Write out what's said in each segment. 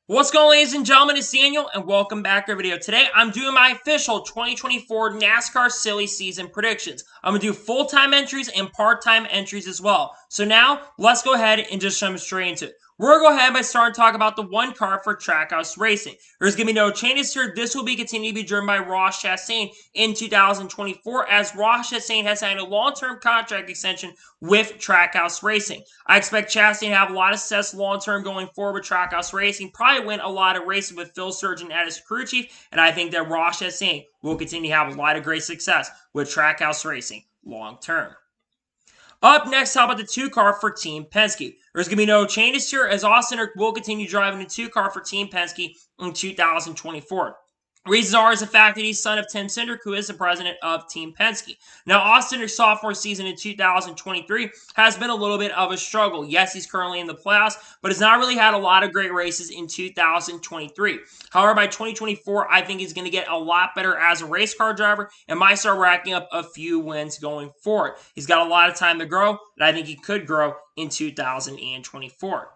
What's going on, ladies and gentlemen? It's Daniel, and welcome back to our video. Today, I'm doing my official 2024 NASCAR Silly Season predictions. I'm going to do full-time entries and part-time entries as well. So now, let's go ahead and just jump straight into it. We're going to go ahead by starting to talk about the one car for Trackhouse Racing. There's going to be no changes here. This will be continuing to be driven by Ross Chastain in 2024, as Ross Chastain has signed a long-term contract extension with Trackhouse Racing. I expect Chastain to have a lot of success long-term going forward with Trackhouse Racing, probably win a lot of races with Phil Surgeon as crew chief, and I think that Ross Chastain will continue to have a lot of great success with Trackhouse Racing long-term. Up next, how about the 2-car for Team Penske? There's going to be no changes here, as Austin will continue driving the 2-car for Team Penske in 2024. Reasons are is the fact that he's son of Tim Cindric, who is the president of Team Penske. Now, Austin's sophomore season in 2023 has been a little bit of a struggle. Yes, he's currently in the playoffs, but has not really had a lot of great races in 2023. However, by 2024, I think he's going to get a lot better as a race car driver and might start racking up a few wins going forward. He's got a lot of time to grow, and I think he could grow in 2024.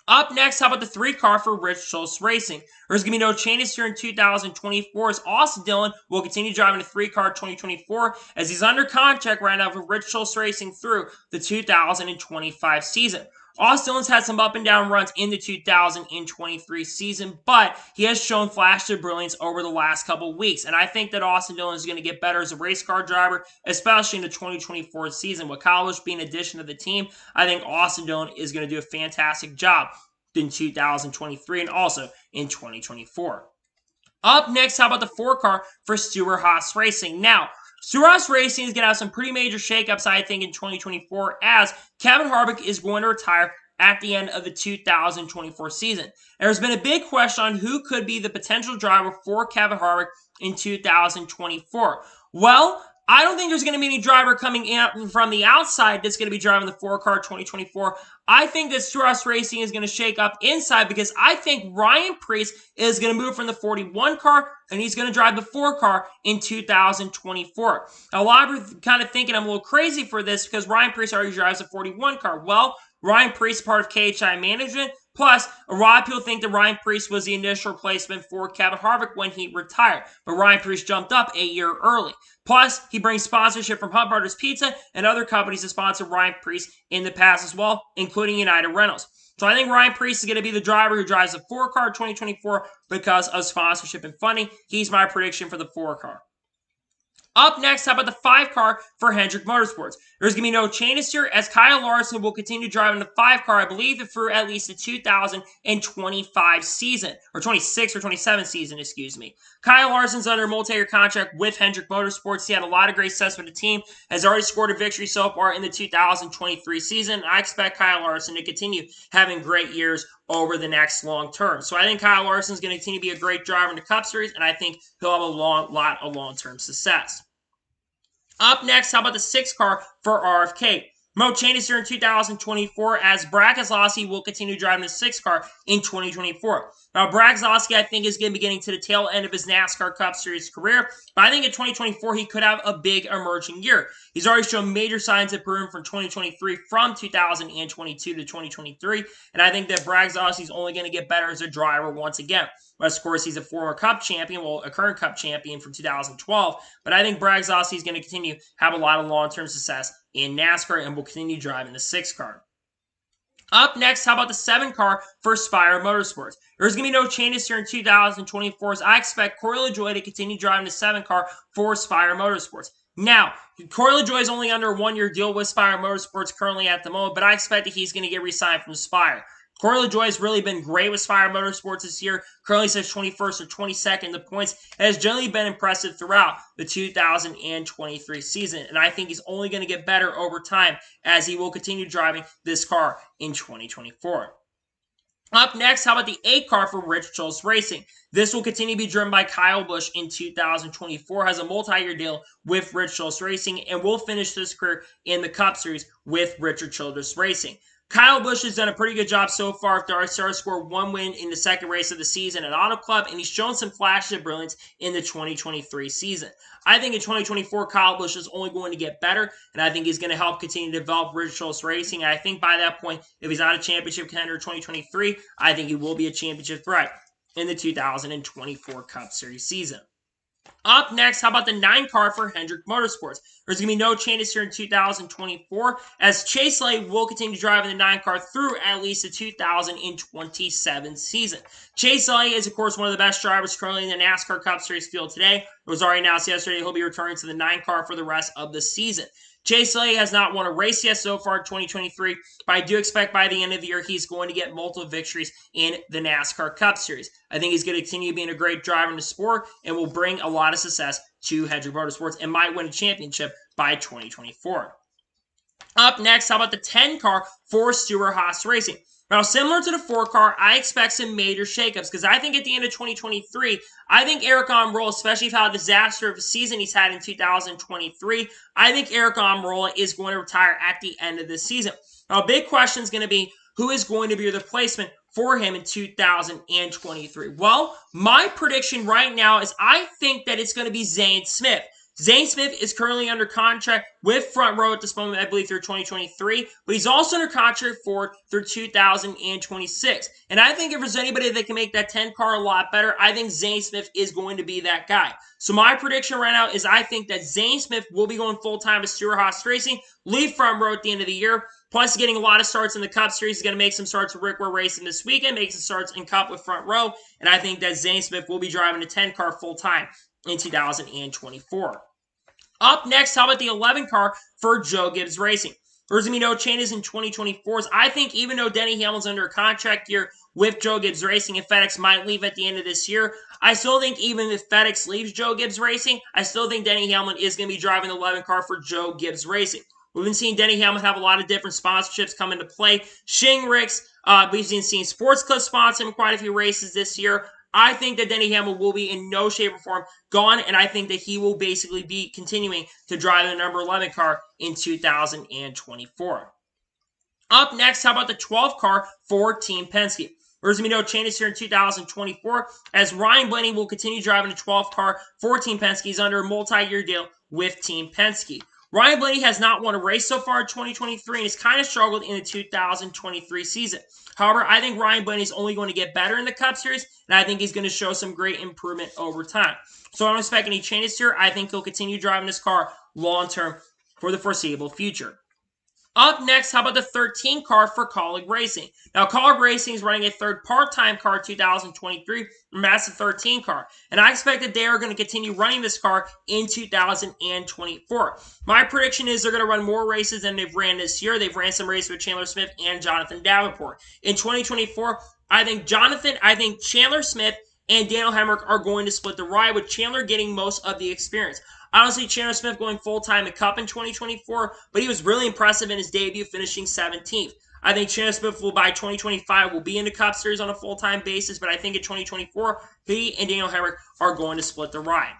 Up next, how about the 3-car for Rich Schultz Racing? There's going to be no changes here in 2024, as Austin Dillon will continue driving the 3-car 2024, as he's under contract right now for Rich Schultz Racing through the 2025 season. Austin Dillon's had some up and down runs in the 2023 season, but he has shown flashes of brilliance over the last couple of weeks. And I think that Austin Dillon is going to get better as a race car driver, especially in the 2024 season. With Kyle Busch being an addition to the team, I think Austin Dillon is going to do a fantastic job in 2023 and also in 2024. Up next, how about the 4-car for Stewart-Haas Racing? Now, Stewart-Haas Racing is going to have some pretty major shakeups, I think, in 2024, as Kevin Harvick is going to retire at the end of the 2024 season. There's been a big question on who could be the potential driver for Kevin Harvick in 2024. Well, I don't think there's going to be any driver coming in from the outside that's going to be driving the 4-car 2024. I think that Stewart-Haas Racing is going to shake up inside, because I think Ryan Preece is going to move from the 41 car and he's going to drive the 4-car in 2024. Now, a lot of you are kind of thinking I'm a little crazy for this because Ryan Preece already drives a 41 car. Well, Ryan Preece is part of KHI management. Plus, a lot of people think that Ryan Preece was the initial replacement for Kevin Harvick when he retired, but Ryan Preece jumped up a year early. Plus, he brings sponsorship from Hunt Brothers Pizza and other companies that sponsored Ryan Preece in the past as well, including United Rentals. So I think Ryan Preece is going to be the driver who drives the 4-car 2024 because of sponsorship and funding. He's my prediction for the 4-car. Up next, how about the 5-car for Hendrick Motorsports? There's going to be no changes here, as Kyle Larson will continue driving the 5-car, I believe, through at least the 2025 season, or 26 or 27 season, excuse me. Kyle Larson's under a multi-year contract with Hendrick Motorsports. He had a lot of great success with the team, has already scored a victory so far in the 2023 season. I expect Kyle Larson to continue having great years over the next long term. So I think Kyle Larson is going to continue to be a great driver in the Cup Series, and I think he'll have a lot of long-term success. Up next, how about the 6-car for RFK? No changes here in 2024, as Brad Keselowski will continue driving the 6-car in 2024. Now, Brad Keselowski, I think, is going to be getting to the tail end of his NASCAR Cup Series career, but I think in 2024 he could have a big emerging year. He's already shown major signs of improvement from 2023, from 2022 to 2023, and I think that Brad Keselowski is only going to get better as a driver once again. But of course, he's a former Cup champion, well, a current Cup champion from 2012, but I think Brad Keselowski is going to continue to have a lot of long-term success in NASCAR and will continue driving the 6-car. Up next, how about the 7-car for Spire Motorsports? There's going to be no changes here in 2024, as I expect Corey LaJoie to continue driving the 7-car for Spire Motorsports. Now, Corey LaJoie is only under a 1-year deal with Spire Motorsports currently at the moment, but I expect that he's going to get re-signed from Spire. Corey LaJoie has really been great with Spire Motorsports this year. Currently says 21st or 22nd in the points. It has generally been impressive throughout the 2023 season. And I think he's only going to get better over time, as he will continue driving this car in 2024. Up next, how about the 8-car for Rich Schultz Racing? This will continue to be driven by Kyle Busch in 2024, has a multi-year deal with Rich Schultz Racing, and will finish his career in the Cup Series with Richard Childress Racing. Kyle Busch has done a pretty good job so far. Started scored 1 win in the second race of the season at Auto Club, and he's shown some flashes of brilliance in the 2023 season. I think in 2024, Kyle Busch is only going to get better, and I think he's going to help continue to develop Ridge Choice Racing. And I think by that point, if he's not a championship contender in 2023, I think he will be a championship threat in the 2024 Cup Series season. Up next, how about the 9 car for Hendrick Motorsports? There's going to be no changes here in 2024, as Chase Elliott will continue to drive in the 9 car through at least the 2027 season. Chase Elliott is, of course, one of the best drivers currently in the NASCAR Cup Series field today. It was already announced yesterday he'll be returning to the 9 car for the rest of the season. Chase Elliott has not won a race yet so far in 2023, but I do expect by the end of the year he's going to get multiple victories in the NASCAR Cup Series. I think he's going to continue being a great driver in the sport and will bring a lot of success to Hendrick Motorsports and might win a championship by 2024. Up next, how about the 10 car for Stewart-Haas Racing? Now, similar to the 4 car, I expect some major shakeups because I think at the end of 2023, I think Eric Almirola, especially with how disaster of a season he's had in 2023, I think Eric Almirola is going to retire at the end of this season. Now, a big question is going to be who is going to be the replacement for him in 2023. Well, my prediction right now is I think that it's going to be Zane Smith. Zane Smith is currently under contract with Front Row at this moment, I believe, through 2023, but he's also under contract through 2026. And I think if there's anybody that can make that 10 car a lot better, I think Zane Smith is going to be that guy. So my prediction right now is I think that Zane Smith will be going full-time to Stewart-Haas Racing, leave Front Row at the end of the year, plus getting a lot of starts in the Cup Series. He's going to make some starts with Rick Ware Racing this weekend, make some starts in Cup with Front Row, and I think that Zane Smith will be driving a 10 car full-time in 2024. Up next, how about the 11 car for Joe Gibbs Racing? There's going to be no changes in 2024. I think even though Denny Hamlin's under a contract here with Joe Gibbs Racing and FedEx might leave at the end of this year, I still think even if FedEx leaves Joe Gibbs Racing, I still think Denny Hamlin is going to be driving the 11 car for Joe Gibbs Racing. We've been seeing Denny Hamlin have a lot of different sponsorships come into play. Shingrix, we've been seeing Sports Clip sponsor him quite a few races this year. I think that Denny Hamlin will be in no shape or form gone, and I think that he will basically be continuing to drive the number 11 car in 2024. Up next, how about the 12 car for Team Penske? There's going to be no changes here in 2024, as Ryan Blaney will continue driving the 12 car for Team Penske. He's under a multi-year deal with Team Penske. Ryan Blaney has not won a race so far in 2023 and has kind of struggled in the 2023 season. However, I think Ryan Blaney is only going to get better in the Cup Series, and I think he's going to show some great improvement over time. So I don't expect any changes here. I think he'll continue driving this car long-term for the foreseeable future. Up next, how about the 13 car for Colleague Racing? Now, Colleague Racing is running a third part-time car 2023, and that's the 13 car. And I expect that they are going to continue running this car in 2024. My prediction is they're going to run more races than they've ran this year. They've ran some races with Chandler Smith and Jonathan Davenport. In 2024, I think Chandler Smith and Daniel Hemrick are going to split the ride, with Chandler getting most of the experience. Honestly, Chandler Smith going full-time in Cup in 2024, but he was really impressive in his debut, finishing 17th. I think Chandler Smith by 2025 will be in the Cup Series on a full-time basis, but I think in 2024, he and Daniel Hemrick are going to split the ride.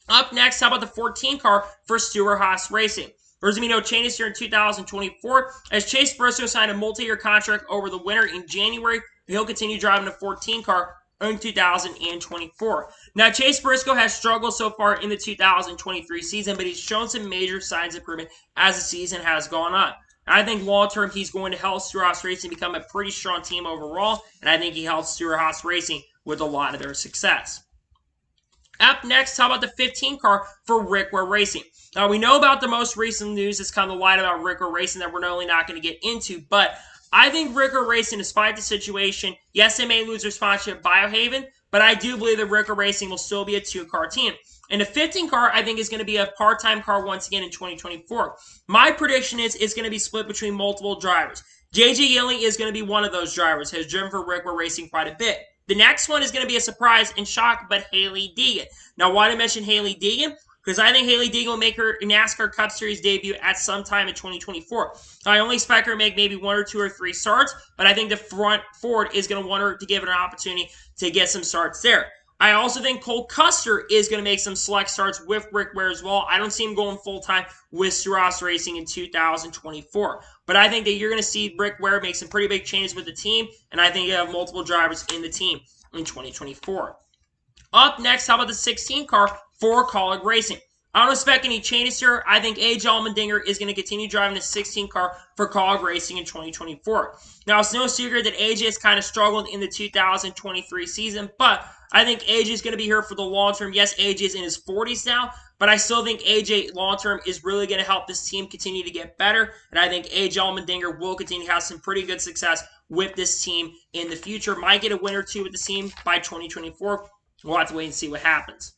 Up next, how about the 14 car for Stewart-Haas Racing? There's going to be no changes here in 2024, as Chase Briscoe signed a multi-year contract over the winter in January. He'll continue driving the 14 car in 2024. Now, Chase Briscoe has struggled so far in the 2023 season, but he's shown some major signs of improvement as the season has gone on. I think long-term, he's going to help Stewart-Haas Racing become a pretty strong team overall, and I think he helps Stewart-Haas Racing with a lot of their success. Up next, how about the 15 car for Rick Ware Racing? Now, we know about the most recent news that's come to light about Rick Ware Racing that we're not only not going to get into, but I think Rick Ware Racing, despite the situation, yes, they may lose their sponsorship Biohaven, but I do believe that Rick Ware Racing will still be a 2-car team. And the 15 car, I think, is going to be a part-time car once again in 2024. My prediction is it's going to be split between multiple drivers. JJ Yeley is going to be one of those drivers, has driven for Rick Ware Racing quite a bit. The next one is going to be a surprise and shock, but Hailie Deegan. Now, why did I mention Hailie Deegan? Because I think Hailie Deegan will make her NASCAR Cup Series debut at some time in 2024. I only expect her to make maybe 1 or 2 or 3 starts, but I think the front Ford is going to want her to give it an opportunity to get some starts there. I also think Cole Custer is going to make some select starts with Rick Ware as well. I don't see him going full-time with Stewart-Haas Racing in 2024. but I think that you're going to see Rick Ware make some pretty big changes with the team, and I think you have multiple drivers in the team in 2024. Up next, how about the 16 car for Kaulig Racing? I don't expect any changes here. I think AJ Allmendinger is going to continue driving the 16 car for Kaulig Racing in 2024. Now, it's no secret that AJ has kind of struggled in the 2023 season, but I think AJ is going to be here for the long term. Yes, AJ is in his 40s now, but I still think AJ long term is really going to help this team continue to get better, and I think AJ Allmendinger will continue to have some pretty good success with this team in the future. Might get a win or two with the team by 2024. We'll have to wait and see what happens.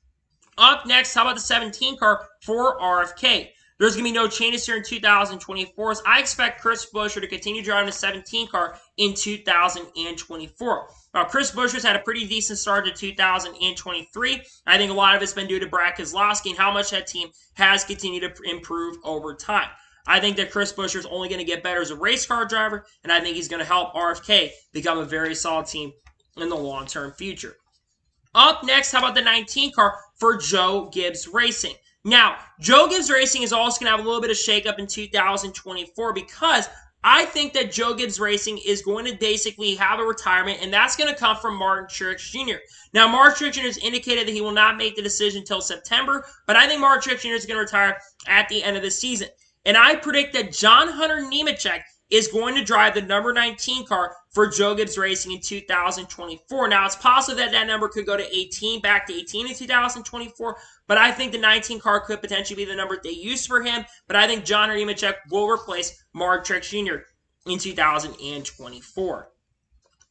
Up next, how about the 17 car for RFK? There's going to be no changes here in 2024. I expect Chris Buescher to continue driving the 17 car in 2024. Now, Chris Buescher's had a pretty decent start to 2023. I think a lot of it's been due to Brad Keselowski and how much that team has continued to improve over time. I think that Chris Buescher is only going to get better as a race car driver, and I think he's going to help RFK become a very solid team in the long-term future. Up next, how about the 19 car for Joe Gibbs Racing? Now, Joe Gibbs Racing is also going to have a little bit of shakeup in 2024 because I think that Joe Gibbs Racing is going to basically have a retirement, and that's going to come from Martin Truex Jr. Now, Martin Truex Jr. has indicated that he will not make the decision until September, but I think Martin Truex Jr. is going to retire at the end of the season. And I predict that John Hunter Nemechek is going to drive the number 19 car for Joe Gibbs Racing in 2024. Now, it's possible that that number could go to 18, back to 18 in 2024, but I think the 19 car could potentially be the number they use for him, but I think John Hunter Nemechek will replace Martin Truex Jr. in 2024.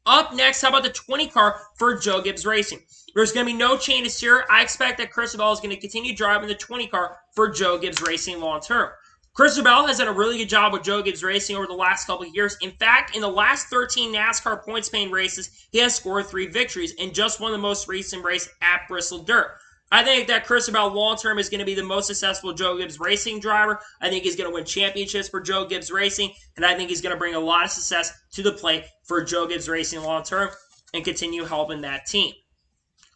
Up next, how about the 20 car for Joe Gibbs Racing? There's going to be no changes here. I expect that Christopher is going to continue driving the 20 car for Joe Gibbs Racing long term. Christopher Bell has done a really good job with Joe Gibbs Racing over the last couple of years. In fact, in the last 13 NASCAR points-paying races, he has scored 3 victories and just won the most recent race at Bristol Dirt. I think that Christopher Bell long-term is going to be the most successful Joe Gibbs Racing driver. I think he's going to win championships for Joe Gibbs Racing, and I think he's going to bring a lot of success to the plate for Joe Gibbs Racing long-term and continue helping that team.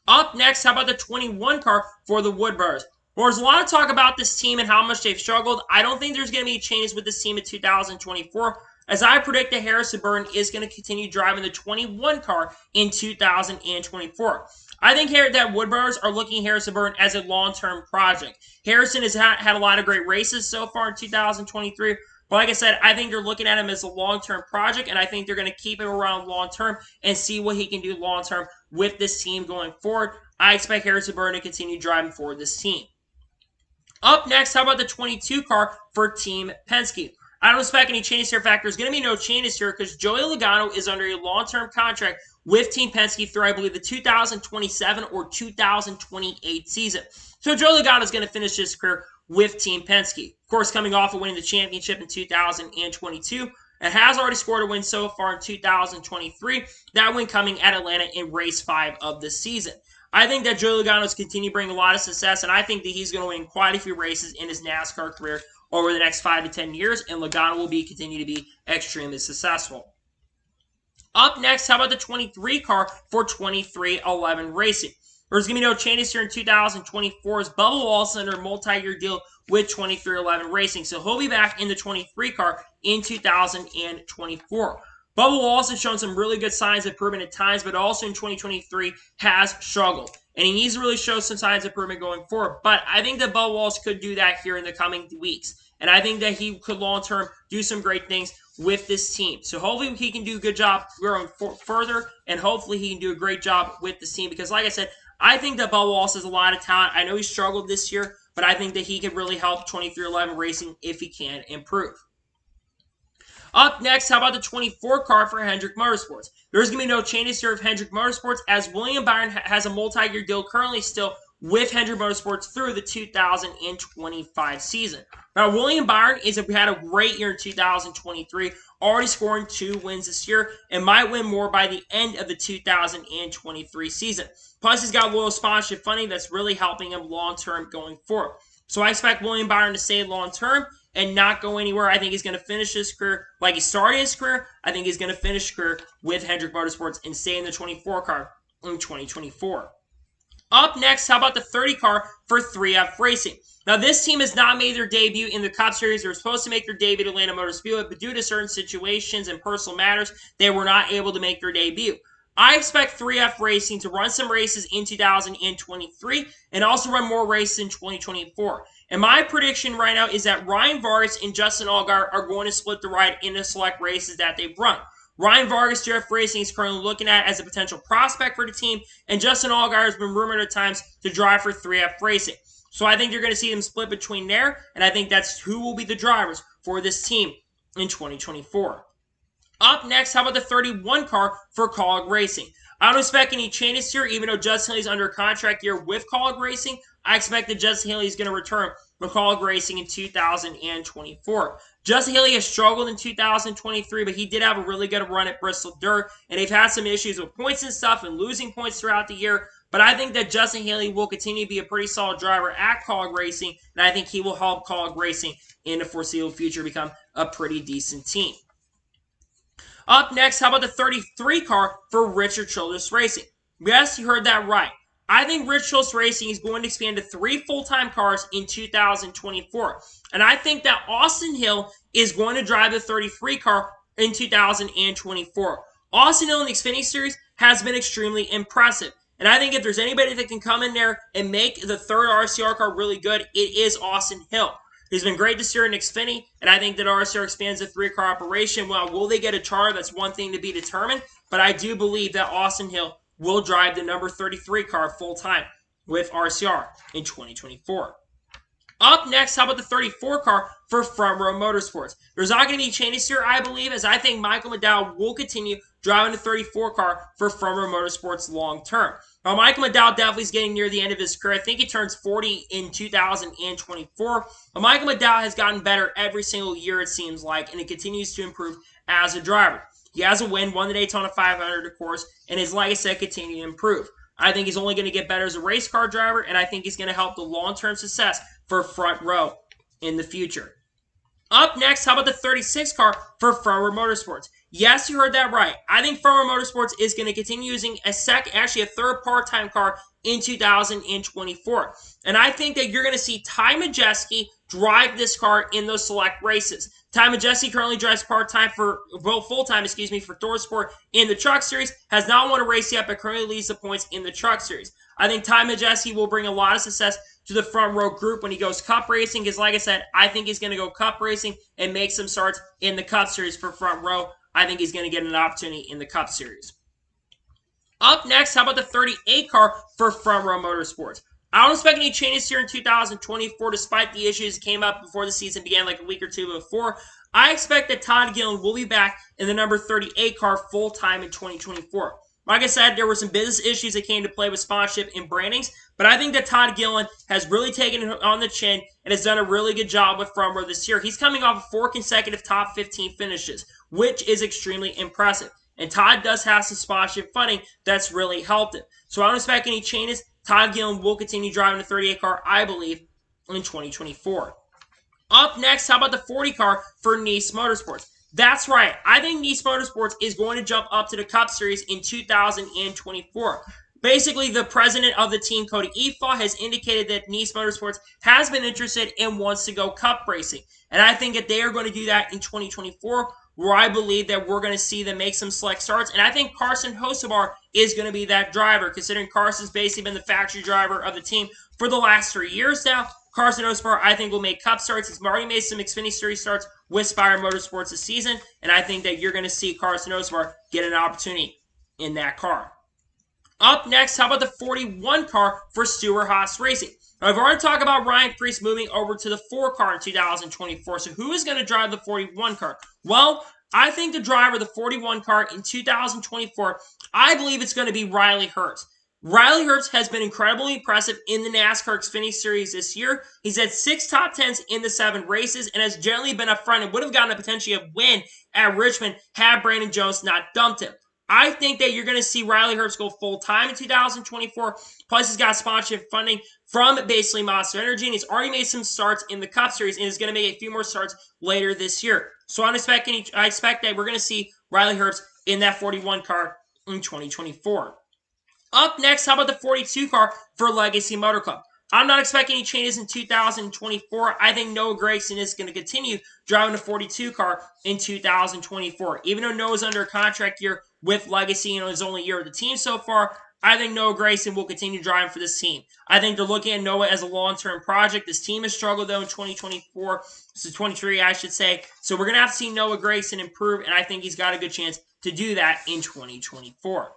Up next, how about the 21 car for the Wood Brothers? Well, there's a lot of talk about this team and how much they've struggled. I don't think there's going to be changes with this team in 2024, as I predict that Harrison Burton is going to continue driving the 21 car in 2024. I think that Wood Brothers are looking at Harrison Burton as a long-term project. Harrison has had a lot of great races so far in 2023, but like I said, I think they're looking at him as a long-term project, and I think they're going to keep him around long-term and see what he can do long-term with this team going forward. I expect Harrison Burton to continue driving for this team. Up next, how about the 22 car for Team Penske? I don't expect any changes here. In fact, there's going to be no changes here because Joey Logano is under a long-term contract with Team Penske through, I believe, the 2027 or 2028 season. So Joey Logano is going to finish his career with Team Penske. Of course, coming off of winning the championship in 2022, and has already scored a win so far in 2023. That win coming at Atlanta in race 5 of the season. I think that Joey Logano is continuing to bring a lot of success, and I think that he's going to win quite a few races in his NASCAR career over the next 5 to 10 years, and Logano will continue to be extremely successful. Up next, how about the 23 car for 23XI Racing? There's going to be no changes here in 2024 as Bubba Wallace under a multi-year deal with 23XI Racing, so he'll be back in the 23 car in 2024. Bubba Wallace has shown some really good signs of improvement at times, but also in 2023 has struggled. And he needs to really show some signs of improvement going forward. But I think that Bubba Wallace could do that here in the coming weeks. And I think that he could long-term do some great things with this team. So hopefully he can do a good job growing further, and hopefully he can do a great job with this team. Because like I said, I think that Bubba Wallace has a lot of talent. I know he struggled this year, but I think that he could really help 23XI Racing if he can improve. Up next, how about the 24 car for Hendrick Motorsports? There's going to be no changes here of Hendrick Motorsports as William Byron has a multi-year deal currently still with Hendrick Motorsports through the 2025 season. Now, William Byron had a great year in 2023, already scoring 2 wins this year, and might win more by the end of the 2023 season. Plus, he's got loyal sponsorship funding that's really helping him long-term going forward. So I expect William Byron to stay long-term and not go anywhere. I think he's going to finish his career like he started his career. I think he's going to finish his career with Hendrick Motorsports and stay in the 24 car in 2024. Up next, how about the 30 car for 3F Racing? Now, this team has not made their debut in the Cup Series. They were supposed to make their debut at Atlanta Motor Speedway, but due to certain situations and personal matters, they were not able to make their debut. I expect 3F Racing to run some races in 2023 and also run more races in 2024. And my prediction right now is that Ryan Vargas and Justin Allgaier are going to split the ride in the select races that they've run. Ryan Vargas, 3F Racing is currently looking at as a potential prospect for the team, and Justin Allgaier has been rumored at times to drive for 3F Racing. So I think you're going to see them split between there, and I think that's who will be the drivers for this team in 2024. Up next, how about the 31 car for Kaulig Racing? I don't expect any changes here, even though Justin Haley's under a contract year with Kaulig Racing. I expect that Justin Haley is going to return for Kaulig Racing in 2024. Justin Haley has struggled in 2023, but he did have a really good run at Bristol Dirt, and they've had some issues with points and stuff and losing points throughout the year. But I think that Justin Haley will continue to be a pretty solid driver at Kaulig Racing, and I think he will help Kaulig Racing in the foreseeable future become a pretty decent team. Up next, how about the 33 car for Richard Childress Racing? Yes, you heard that right. I think Rich Childress Racing is going to expand to 3 full-time cars in 2024. And I think that Austin Hill is going to drive the 33 car in 2024. Austin Hill in the Xfinity Series has been extremely impressive. And I think if there's anybody that can come in there and make the third RCR car really good, it is Austin Hill. He's been great this year in Xfinity, and I think that RCR expands the 3-car operation. Well, will they get a charter? That's one thing to be determined, but I do believe that Austin Hill will drive the number 33 car full-time with RCR in 2024. Up next, how about the 34 car for Front Row Motorsports? There's not going to be changes here, I believe, as I think Michael McDowell will continue driving the 34 car for Front Row Motorsports long-term. Now, Michael McDowell definitely is getting near the end of his career. I think he turns 40 in 2024. But Michael McDowell has gotten better every single year, it seems like, and it continues to improve as a driver. He has a win, won the Daytona 500, of course, and is, like I said, continuing to improve. I think he's only going to get better as a race car driver, and I think he's going to help the long-term success for Front Row in the future. Up next, how about the 36 car for Front Row Motorsports? Yes, you heard that right. I think Front Row Motorsports is going to continue using a third part-time car in 2024. And I think that you're going to see Ty Majeski drive this car in those select races. Ty Majeski currently drives full-time for ThorSport in the Truck Series. Has not won a race yet, but currently leads the points in the Truck Series. I think Ty Majeski will bring a lot of success to the Front Row group when he goes Cup racing, because like I said, I think he's going to go Cup racing and make some starts in the Cup Series for Front Row. I think he's going to get an opportunity in the Cup Series. Up next, how about the 38 car for Front Row Motorsports? I don't expect any changes here in 2024, despite the issues that came up before the season began like a week or two before. I expect that Todd Gillen will be back in the number 38 car full-time in 2024. Like I said, there were some business issues that came to play with sponsorship and brandings, but I think that Todd Gillen has really taken it on the chin and has done a really good job with Front Row this year. He's coming off of 4 consecutive top 15 finishes, which is extremely impressive. And Todd does have some sponsorship funding that's really helped him. So I don't expect any changes. Todd Gillen will continue driving the 38 car, I believe, in 2024. Up next, how about the 40 car for Niece Motorsports? That's right. I think Niece Motorsports is going to jump up to the Cup Series in 2024. Basically, the president of the team, Cody Efaw, has indicated that Niece Motorsports has been interested and wants to go Cup racing. And I think that they are going to do that in 2024, where I believe that we're going to see them make some select starts. And I think Carson Hocevar is going to be that driver, considering Carson's basically been the factory driver of the team for the last 3 years now. Carson Hocevar, I think, will make Cup starts. He's already made some Xfinity Series starts with Spire Motorsports this season, and I think that you're going to see Carson Hocevar get an opportunity in that car. Up next, how about the 41 car for Stewart-Haas Racing? I've already talked about Ryan Preece moving over to the 4 car in 2024, so who is going to drive the 41 car? Well, I think the driver of the 41 car in 2024, I believe it's going to be Riley Herbst. Riley Herbst has been incredibly impressive in the NASCAR Xfinity Series this year. He's had 6 top 10s in the 7 races and has generally been up front and would have gotten a potentially a win at Richmond had Brandon Jones not dumped him. I think that you're going to see Riley Herbst go full-time in 2024. Plus, he's got sponsorship funding from basically Monster Energy, and he's already made some starts in the Cup Series and is going to make a few more starts later this year. So I expect that we're going to see Riley Herbst in that 41 car in 2024. Up next, how about the 42 car for Legacy Motor Club? I'm not expecting any changes in 2024. I think Noah Gragson is going to continue driving the 42 car in 2024. Even though Noah's under a contract year with Legacy and his only year with the team so far, I think Noah Gragson will continue driving for this team. I think they're looking at Noah as a long-term project. This team has struggled, though, in 2024. This is 23, I should say. So we're going to have to see Noah Gragson improve, and I think he's got a good chance to do that in 2024.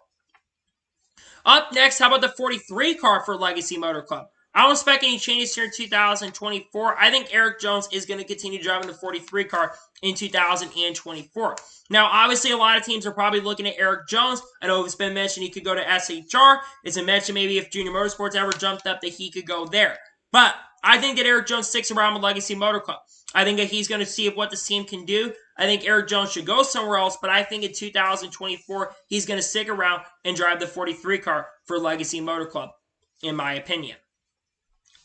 Up next, how about the 43 car for Legacy Motor Club? I don't expect any changes here in 2024. I think Eric Jones is going to continue driving the 43 car in 2024. Now, obviously, a lot of teams are probably looking at Eric Jones. I know it's been mentioned he could go to SHR. It's been mentioned maybe if Junior Motorsports ever jumped up that he could go there. But I think that Eric Jones sticks around with Legacy Motor Club. I think that he's going to see what this team can do. I think Eric Jones should go somewhere else, but I think in 2024, he's going to stick around and drive the 43 car for Legacy Motor Club, in my opinion.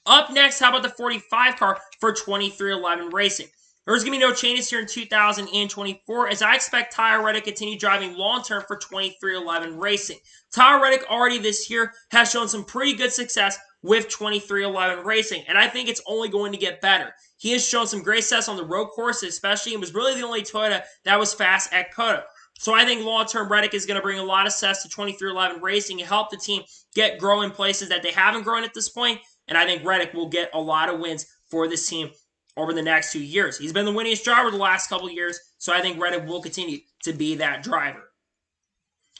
Up next, how about the 45 car for 2311 Racing? There's going to be no changes here in 2024, as I expect Tyler Reddick to continue driving long-term for 2311 Racing. Tyler Reddick already this year has shown some pretty good success with 2311 Racing, and I think it's only going to get better. He has shown some great success on the road courses, especially, and was really the only Toyota that was fast at COTA. So I think long-term Reddick is going to bring a lot of success to 2311 Racing and help the team grow in places that they haven't grown at this point, and I think Reddick will get a lot of wins for this team over the next 2 years. He's been the winningest driver the last couple of years, so I think Reddick will continue to be that driver.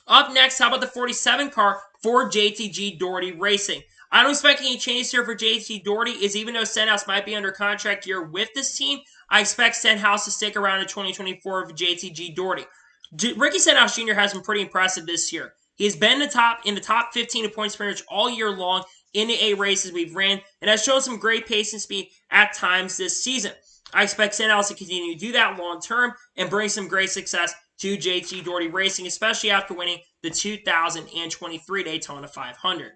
Up next, how about the 47 car for JTG Doherty Racing? I don't expect any changes here for JT Doherty, as even though Stenhouse might be under contract year with this team, I expect Stenhouse to stick around in 2024 for JTG Doherty. Ricky Stenhouse Jr. has been pretty impressive this year. He has been in the top 15 in points per inch all year long in the 8 races we've ran, and has shown some great pace and speed at times this season. I expect Stenhouse to continue to do that long term and bring some great success to JT Doherty Racing, especially after winning the 2023 Daytona 500.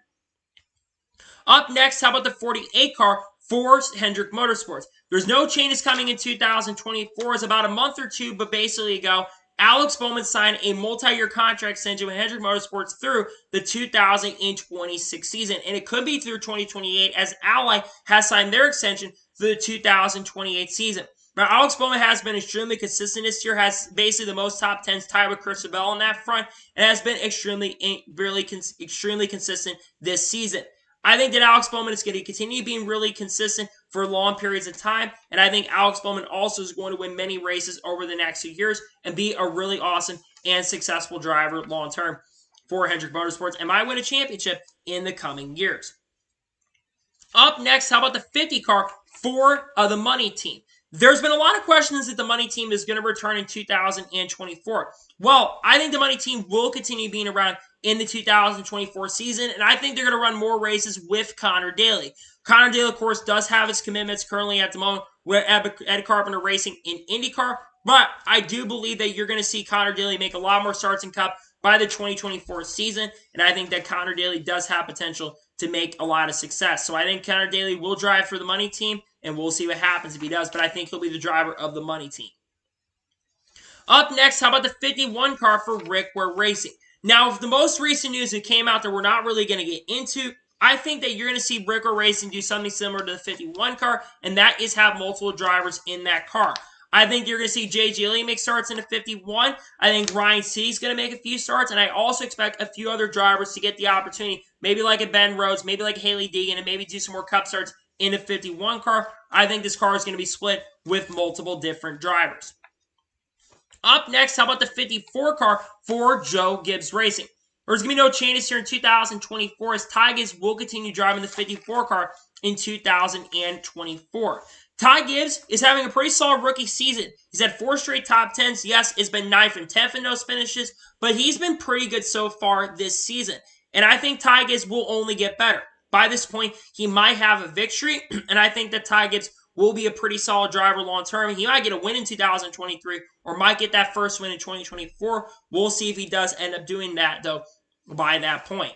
Up next, how about the 48 car for Hendrick Motorsports? There's no changes coming in 2024. It's about a month or two, but basically ago, Alex Bowman signed a multi-year contract extension with Hendrick Motorsports through the 2026 season, and it could be through 2028, as Ally has signed their extension for the 2028 season. Now, Alex Bowman has been extremely consistent this year, has basically the most top 10s tied with Chris Bell on that front, and has been extremely consistent this season. I think that Alex Bowman is going to continue being really consistent for long periods of time, and I think Alex Bowman also is going to win many races over the next few years and be a really awesome and successful driver long-term for Hendrick Motorsports and might win a championship in the coming years. Up next, how about the 50 car for the Money Team? There's been a lot of questions that the Money Team is going to return in 2024. Well, I think the Money Team will continue being around in the 2024 season, and I think they're going to run more races with Connor Daly. Connor Daly, of course, does have his commitments currently at the moment with Ed Carpenter Racing in IndyCar, but I do believe that you're going to see Connor Daly make a lot more starts in Cup by the 2024 season, and I think that Connor Daly does have potential to make a lot of success. So I think Connor Daly will drive for the Money Team, and we'll see what happens if he does, but I think he'll be the driver of the Money Team. Up next, how about the 51 car for Rick Ware Racing? Now, if the most recent news that came out that we're not really going to get into, I think that you're going to see Rick Ware Racing do something similar to the 51 car, and that is have multiple drivers in that car. I think you're going to see J.J. Lee make starts in the 51. I think Ryan C is going to make a few starts, and I also expect a few other drivers to get the opportunity, maybe like a Ben Rhodes, maybe like Haley Deegan, and maybe do some more Cup starts in the 51 car. I think this car is going to be split with multiple different drivers. Up next, how about the 54 car for Joe Gibbs Racing? There's going to be no changes here in 2024, as Ty Gibbs will continue driving the 54 car in 2024. Ty Gibbs is having a pretty solid rookie season. He's had 4 straight top 10s. Yes, it's been 9th and 10th in those finishes, but he's been pretty good so far this season. And I think Ty Gibbs will only get better. By this point, he might have a victory, and I think that Ty Gibbs will be a pretty solid driver long term. He might get a win in 2023 or might get that first win in 2024. We'll see if he does end up doing that, though, by that point.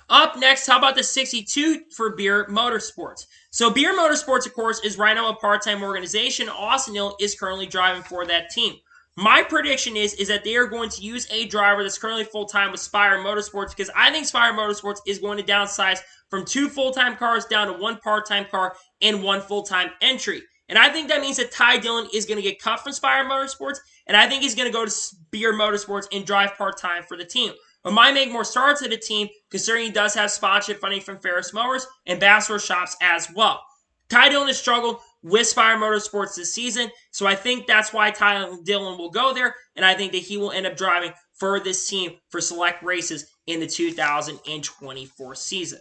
Up next, how about the 62 for Beer Motorsports? So Beer Motorsports, of course, is right now a part-time organization. Austin Hill is currently driving for that team. My prediction is that they are going to use a driver that's currently full-time with Spire Motorsports, because I think Spire Motorsports is going to downsize from 2 full-time cars down to 1 part-time car and 1 full-time entry. And I think that means that Ty Dillon is going to get cut from Spire Motorsports, and I think he's going to go to Spear Motorsports and drive part-time for the team. It might make more starts at the team, considering he does have sponsorship funding from Ferris Motors and Bassler Shops as well. Ty Dillon has struggled with Spire Motorsports this season, so I think that's why Ty Dillon will go there, and I think that he will end up driving for this team for select races in the 2024 season.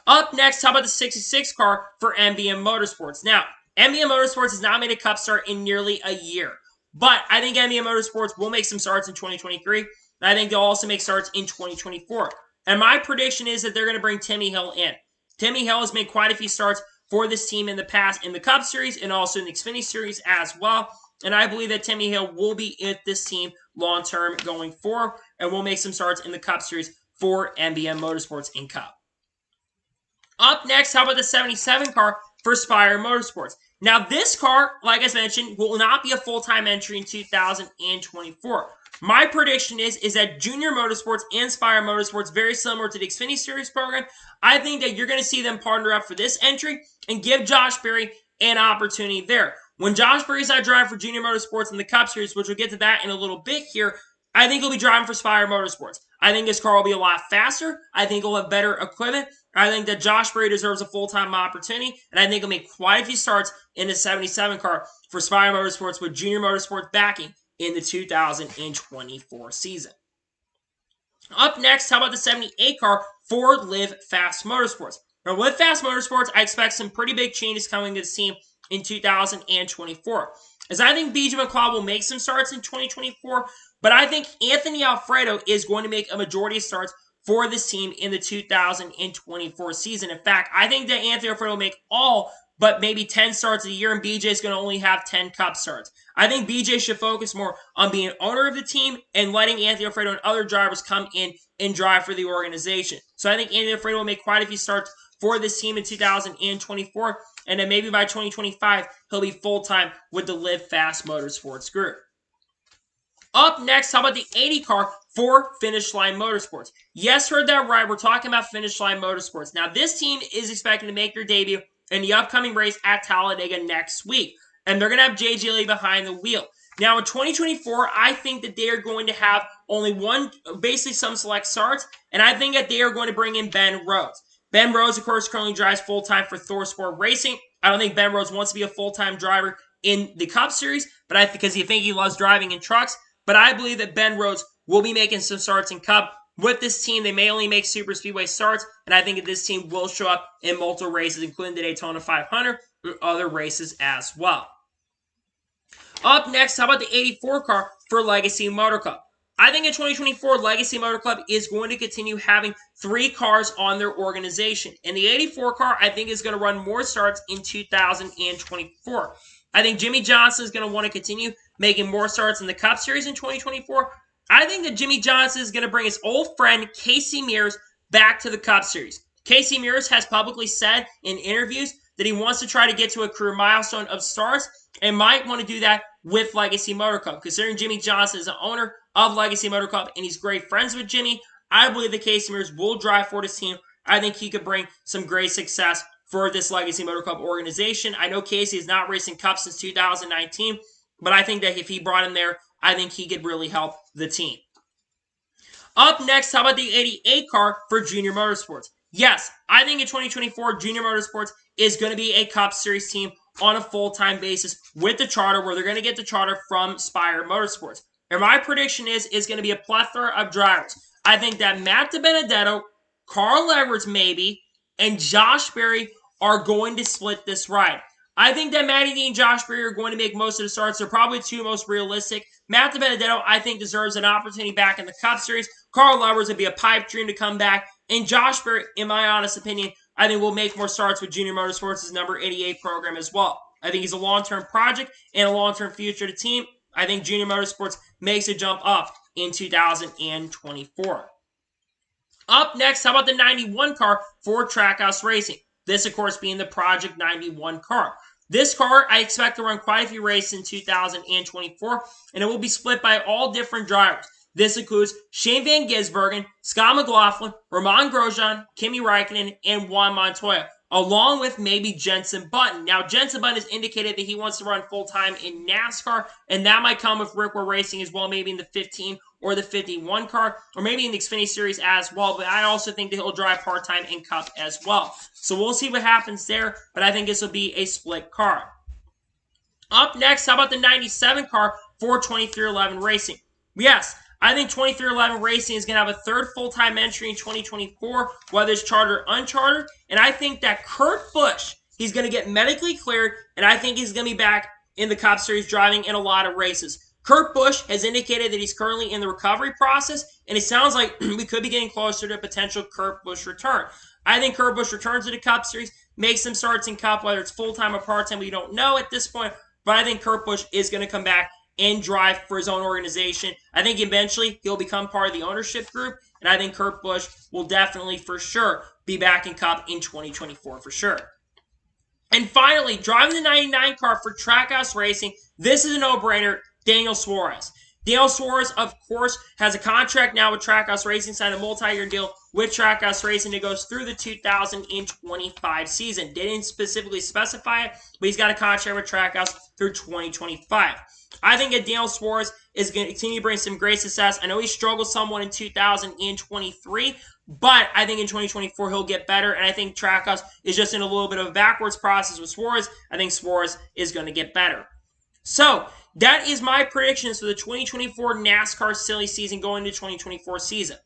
Up next, how about the 66 car for MBM Motorsports? Now, MBM Motorsports has not made a Cup start in nearly a year, but I think MBM Motorsports will make some starts in 2023, and I think they'll also make starts in 2024. And my prediction is that they're going to bring Timmy Hill in. Timmy Hill has made quite a few starts for this team in the past in the Cup Series and also in the Xfinity Series as well. And I believe that Timmy Hill will be at this team long-term going forward and will make some starts in the Cup Series for MBM Motorsports in Cup. Up next, how about the 77 car for Spire Motorsports? Now, this car, like I mentioned, will not be a full-time entry in 2024. My prediction is that Junior Motorsports and Spire Motorsports, very similar to the Xfinity Series program, I think that you're going to see them partner up for this entry and give Josh Berry an opportunity there. When Josh Berry's not driving for Junior Motorsports in the Cup Series, which we'll get to that in a little bit here, I think he'll be driving for Spire Motorsports. I think his car will be a lot faster. I think he'll have better equipment. I think that Josh Berry deserves a full-time opportunity, and I think he'll make quite a few starts in the 77 car for Spire Motorsports with Junior Motorsports backing in the 2024 season. Up next, how about the 78 car for Live Fast Motorsports? Now, Live Fast Motorsports, I expect some pretty big changes coming to the team in 2024. As I think BJ McLeod will make some starts in 2024, but I think Anthony Alfredo is going to make a majority of starts for this team in the 2024 season. In fact, I think that Anthony Alfredo will make all but maybe 10 starts a year, and BJ is going to only have 10 Cup starts. I think BJ should focus more on being owner of the team and letting Anthony Alfredo and other drivers come in and drive for the organization. So I think Anthony Alfredo will make quite a few starts for this team in 2024, and then maybe by 2025, he'll be full-time with the Live Fast Motorsports group. Up next, how about the 80 car for Finish Line Motorsports? Yes, heard that right. We're talking about Finish Line Motorsports. Now, this team is expecting to make their debut in the upcoming race at Talladega next week, and they're going to have J.J. Lee behind the wheel. Now, in 2024, I think that they are going to have only basically some select starts, and I think that they are going to bring in Ben Rhodes. Ben Rhodes, of course, currently drives full-time for Thor Sport Racing. I don't think Ben Rhodes wants to be a full-time driver in the Cup Series, but because you think he loves driving in trucks. But I believe that Ben Rhodes will be making some starts in Cup. With this team, they may only make Super Speedway starts, and I think that this team will show up in multiple races, including the Daytona 500 and other races as well. Up next, how about the 84 car for Legacy Motor Club? I think in 2024, Legacy Motor Club is going to continue having 3 cars on their organization. And the 84 car, I think, is going to run more starts in 2024. I think Jimmy Johnson is going to want to continue making more starts in the Cup Series in 2024. I think that Jimmy Johnson is going to bring his old friend Casey Mears back to the Cup Series. Casey Mears has publicly said in interviews that he wants to try to get to a career milestone of starts and might want to do that with Legacy Motor Club. Considering Jimmy Johnson is the owner of Legacy Motor Club and he's great friends with Jimmy, I believe that Casey Mears will drive for this team. I think he could bring some great success for this Legacy Motor Club organization. I know Casey is not racing Cup since 2019, but I think that if he brought him there, I think he could really help the team. Up next, how about the 88 car for Junior Motorsports? Yes, I think in 2024, Junior Motorsports is going to be a Cup Series team on a full-time basis with the charter, where they're going to get the charter from Spire Motorsports. And my prediction is going to be a plethora of drivers. I think that Matt DiBenedetto, Carl Edwards maybe, and Josh Berry are going to split this ride. I think that Matty D and Josh Berry are going to make most of the starts. They're probably 2 most realistic. Matt DiBenedetto, I think, deserves an opportunity back in the Cup Series. Carl Edwards would be a pipe dream to come back. And Josh Berry, in my honest opinion, I think will make more starts with Junior Motorsports' number 88 program as well. I think he's a long-term project and a long-term future to the team. I think Junior Motorsports makes a jump up in 2024. Up next, how about the 91 car for Trackhouse Racing? This, of course, being the Project 91 car. This car, I expect to run quite a few races in 2024, and it will be split by all different drivers. This includes Shane Van Gisbergen, Scott McLaughlin, Romain Grosjean, Kimi Räikkönen, and Juan Montoya, along with maybe Jenson Button. Now, Jenson Button has indicated that he wants to run full-time in NASCAR, and that might come with Rickwell Racing as well, maybe in the 15 or the 51 car, or maybe in the Xfinity Series as well. But I also think that he'll drive part-time in Cup as well. So we'll see what happens there, but I think this will be a split car. Up next, how about the 97 car for 2311 Racing? Yes, I think 2311 Racing is going to have a third full-time entry in 2024, whether it's chartered or unchartered. And I think that Kurt Busch, he's going to get medically cleared, and I think he's going to be back in the Cup Series driving in a lot of races. Kurt Busch has indicated that he's currently in the recovery process, and it sounds like we could be getting closer to a potential Kurt Busch return. I think Kurt Busch returns to the Cup Series, makes some starts in Cup, whether it's full-time or part-time, we don't know at this point. But I think Kurt Busch is going to come back and drive for his own organization. I think eventually he'll become part of the ownership group, and I think Kurt Busch will definitely, for sure, be back in Cup in 2024 for sure. And finally, driving the 99 car for Trackhouse Racing, this is a no-brainer, Daniel Suarez. Daniel Suarez, of course, has a contract now with Trackhouse Racing, signed a multi-year deal with Trackhouse Racing that goes through the 2025 season. Didn't specifically specify it, but he's got a contract with Trackhouse through 2025. I think that Daniel Suarez is going to continue to bring some great success. I know he struggled somewhat in 2023, but I think in 2024 he'll get better, and I think Trackhouse is just in a little bit of a backwards process with Suarez. I think Suarez is going to get better. So, that is my predictions for the 2024 NASCAR silly season going into 2024 season.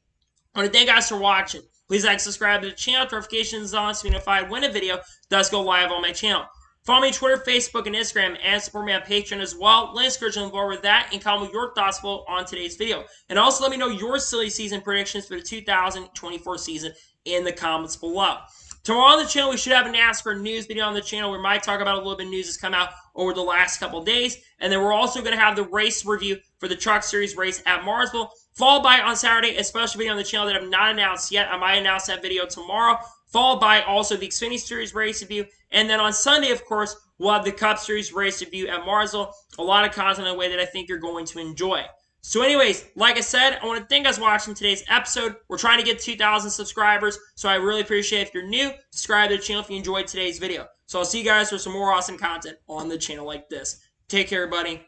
I want to thank you guys for watching. Please like, subscribe to the channel, notifications on so you be notified when a video does go live on my channel. Follow me on Twitter, Facebook, and Instagram, and support me on Patreon as well. Links are below with that, and comment your thoughts below on today's video. And also let me know your silly season predictions for the 2024 season in the comments below. Tomorrow on the channel, we should have a NASCAR news video on the channel. We might talk about a little bit of news that's come out over the last couple of days. And then we're also going to have the race review for the Truck Series race at Martinsville, followed by on Saturday a special video on the channel that I've not announced yet. I might announce that video tomorrow, followed by also the Xfinity Series race review. And then on Sunday, of course, we'll have the Cup Series race review at Martinsville. A lot of content in a way that I think you're going to enjoy. So anyways, like I said, I want to thank you guys for watching today's episode. We're trying to get 2,000 subscribers, so I really appreciate if you're new, subscribe to the channel if you enjoyed today's video. So I'll see you guys for some more awesome content on the channel like this. Take care, everybody.